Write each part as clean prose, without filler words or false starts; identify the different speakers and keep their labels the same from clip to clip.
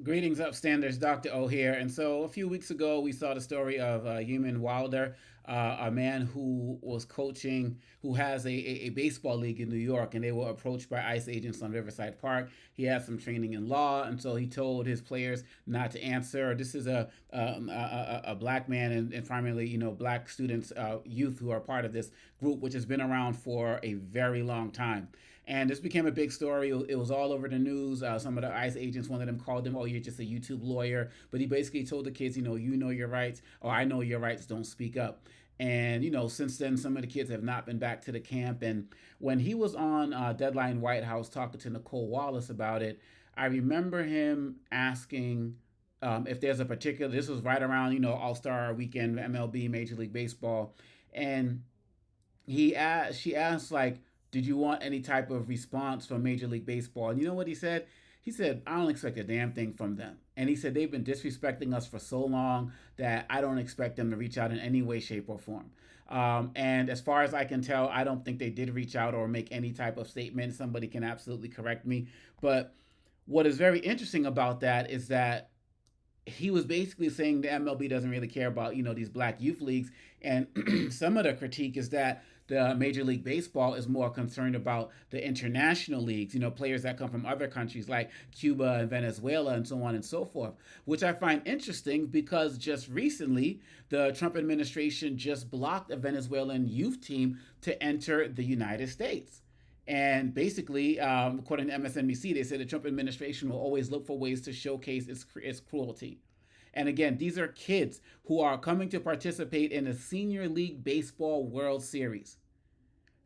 Speaker 1: Greetings, upstanders. Dr. O here. And so a few weeks ago, we saw the story of Human Wilder, a man who was coaching, who has a baseball league in New York, and they were approached by ICE agents on Riverside Park. He had some training in law, and so he told his players not to answer. This is a black man and primarily, black students, youth who are part of this group, which has been around for a very long time. And this became a big story. It was all over the news. Some of the ICE agents, one of them called him, "Oh, you're just a YouTube lawyer." But he basically told the kids, you know your rights, or I know your rights, don't speak up. And, since then, some of the kids have not been back to the camp. And when he was on Deadline White House talking to Nicole Wallace about it, I remember him asking if there's a particular, this was right around, All Star weekend, MLB, Major League Baseball. And she asked, like, did you want any type of response from Major League Baseball? And you know what he said? He said, I don't expect a damn thing from them. And he said, they've been disrespecting us for so long that I don't expect them to reach out in any way, shape, or form. And as far as I can tell, I don't think they did reach out or make any type of statement. Somebody can absolutely correct me. But what is very interesting about that is that he was basically saying the MLB doesn't really care about, these black youth leagues. And some of the critique is that the Major League Baseball is more concerned about the international leagues, players that come from other countries like Cuba and Venezuela and so on and so forth, which I find interesting because just recently the Trump administration just blocked a Venezuelan youth team to enter the United States. And basically, according to MSNBC, they said the Trump administration will always look for ways to showcase its cruelty. And again, these are kids who are coming to participate in the Senior League Baseball World Series.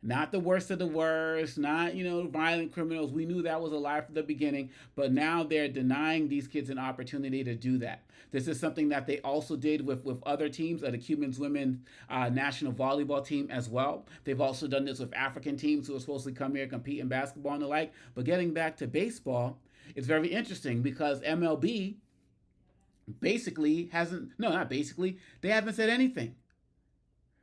Speaker 1: Not the worst of the worst, not, violent criminals. We knew that was a lie from the beginning, but now they're denying these kids an opportunity to do that. This is something that they also did with other teams, the Cuban women national volleyball team as well. They've also done this with African teams who are supposed to come here and compete in basketball and the like. But getting back to baseball, it's very interesting because MLB basically hasn't, no, not basically, they haven't said anything,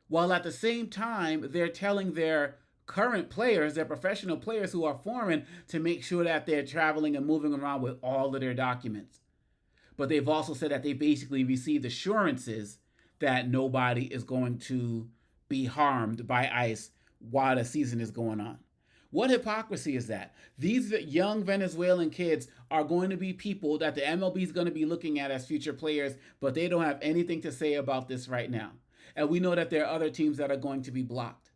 Speaker 1: while at the same time they're telling their current players, their professional players who are foreign, to make sure that they're traveling and moving around with all of their documents. But they've also said that they basically received assurances that nobody is going to be harmed by ICE while the season is going on. What hypocrisy is that? These young Venezuelan kids are going to be people that the MLB is going to be looking at as future players, but they don't have anything to say about this right now. And we know that there are other teams that are going to be blocked.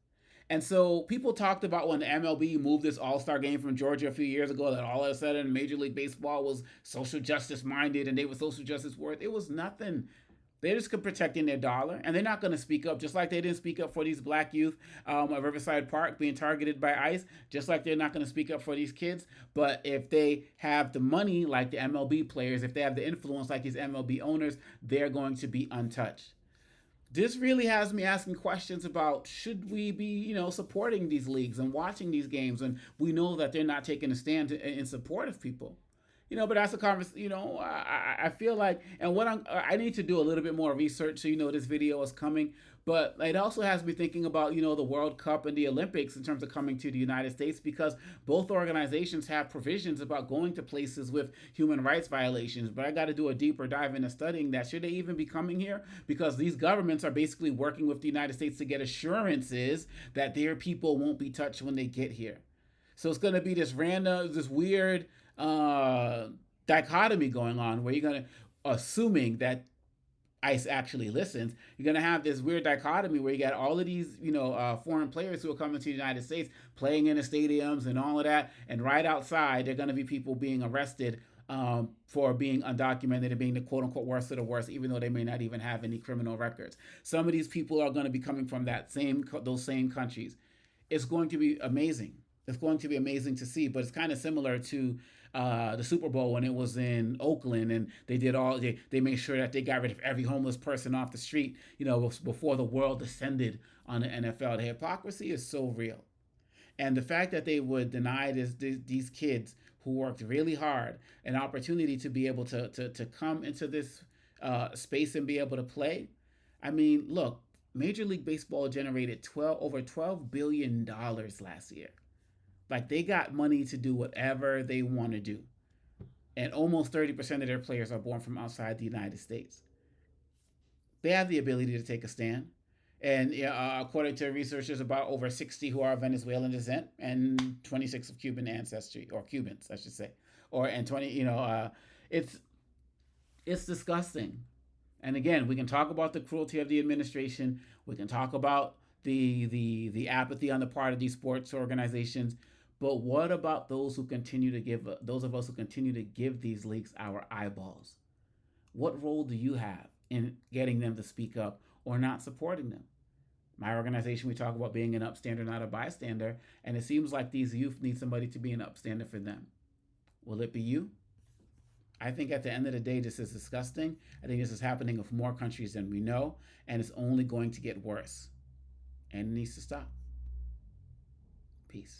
Speaker 1: And so people talked about when the MLB moved this All Star game from Georgia a few years ago that all of a sudden Major League Baseball was social justice minded and they were social justice worth. It was nothing. They're just protecting their dollar, and they're not going to speak up, just like they didn't speak up for these black youth at Riverside Park being targeted by ICE, just like they're not going to speak up for these kids. But if they have the money, like the MLB players, if they have the influence, like these MLB owners, they're going to be untouched. This really has me asking questions about should we be, supporting these leagues and watching these games, and we know that they're not taking a stand in support of people. But that's a conversation. I feel like, and I need to do a little bit more research so this video is coming. But it also has me thinking about the World Cup and the Olympics in terms of coming to the United States, because both organizations have provisions about going to places with human rights violations. But I got to do a deeper dive into studying that. Should they even be coming here? Because these governments are basically working with the United States to get assurances that their people won't be touched when they get here. So it's going to be this weird uh, dichotomy going on where you're going to, assuming that ICE actually listens, you're going to have this weird dichotomy where you got all of these, foreign players who are coming to the United States, playing in the stadiums and all of that. And right outside, there are going to be people being arrested for being undocumented and being the quote unquote worst of the worst, even though they may not even have any criminal records. Some of these people are going to be coming from those same countries. It's going to be amazing. It's going to be amazing to see, but it's kind of similar to the Super Bowl when it was in Oakland, and they made sure that they got rid of every homeless person off the street, before the world descended on the NFL. The hypocrisy is so real, and the fact that they would deny these kids who worked really hard an opportunity to be able to come into this space and be able to play. I mean, look, Major League Baseball generated over $12 billion last year. Like, they got money to do whatever they want to do. and almost 30% of their players are born from outside the United States. They have the ability to take a stand. And according to researchers, about over 60 who are of Venezuelan descent and 26 of Cuban ancestry, or Cubans, I should say, or and 20. It's it's disgusting. And again, we can talk about the cruelty of the administration. We can talk about the apathy on the part of these sports organizations. But what about those who continue to give those of us who continue to give these leagues our eyeballs? What role do you have in getting them to speak up or not supporting them? My organization, we talk about being an upstander, not a bystander, and it seems like these youth need somebody to be an upstander for them. Will it be you? I think at the end of the day, this is disgusting. I think this is happening with more countries than we know, and it's only going to get worse. And it needs to stop. Peace.